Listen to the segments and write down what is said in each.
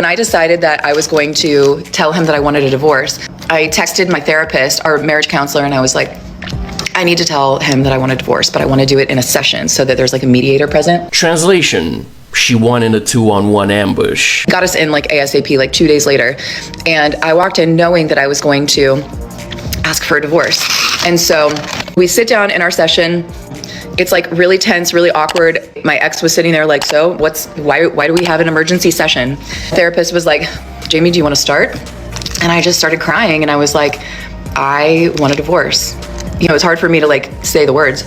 When I decided that I was going to tell him that I wanted a divorce, I texted my therapist, our marriage counselor, and I was like, I need to tell him that I want a divorce, but I want to do it in a session so that there's like a mediator present. Translation: she won in a 2-on-1 ambush. Got us in like ASAP, like 2 days later. And I walked in knowing that I was going to ask for a divorce. And so we sit down in our session. It's like really tense, really awkward. My ex was sitting there like, so why do we have an emergency session? Therapist was like, Jamie, do you want to start? And I just started crying and I was like, I want a divorce. You know, it's hard for me to like say the words.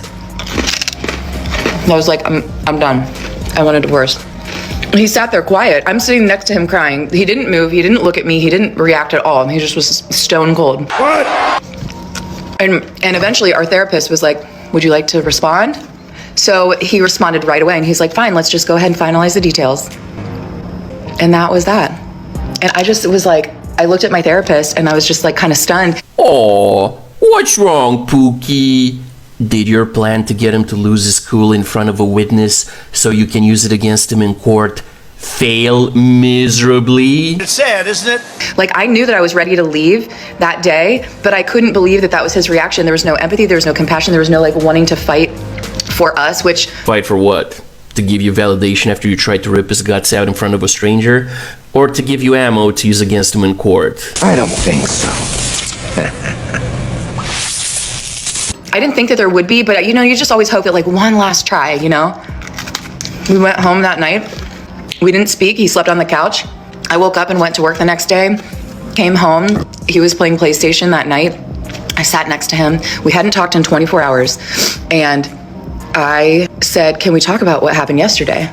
I was like, I'm done. I want a divorce. He sat there quiet. I'm sitting next to him crying. He didn't move. He didn't look at me. He didn't react at all. He just was stone cold. What? And eventually our therapist was like, would you like to respond? So he responded right away and he's like, fine, let's just go ahead and finalize the details. And that was that. And I just was like, I looked at my therapist and I was just like kind of stunned. Oh, what's wrong, Pookie? Did your plan to get him to lose his cool in front of a witness so you can use it against him in court fail miserably? It's sad, isn't it? Like I knew that I was ready to leave that day, but I couldn't believe that that was his reaction. There was no empathy, there was no compassion, there was no like wanting to fight for us, which... Fight for what? To give you validation after you tried to rip his guts out in front of a stranger? Or to give you ammo to use against him in court? I don't think so. I didn't think that there would be, but you know, you just always hope that like one last try, you know? We went home that night. We didn't speak. He slept on the couch. I woke up and went to work the next day, came home. He was playing PlayStation that night. I sat next to him. We hadn't talked in 24 hours. And I said, can we talk about what happened yesterday?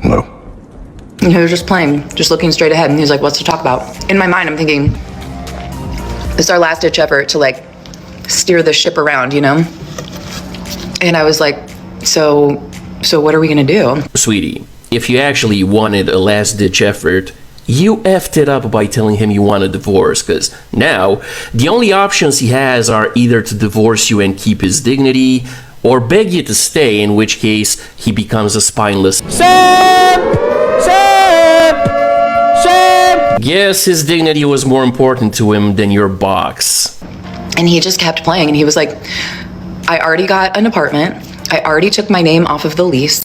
Hello. And he was just playing, just looking straight ahead. And he was like, what's to talk about? In my mind, I'm thinking, it's our last ditch effort to like steer the ship around, you know? And I was like, so what are we gonna do? Sweetie, if you actually wanted a last-ditch effort, you effed it up by telling him you want a divorce, because now the only options he has are either to divorce you and keep his dignity, or beg you to stay, in which case he becomes a spineless Yes, his dignity was more important to him than your box. And he just kept playing and he was like, I already got an apartment. I already took my name off of the lease.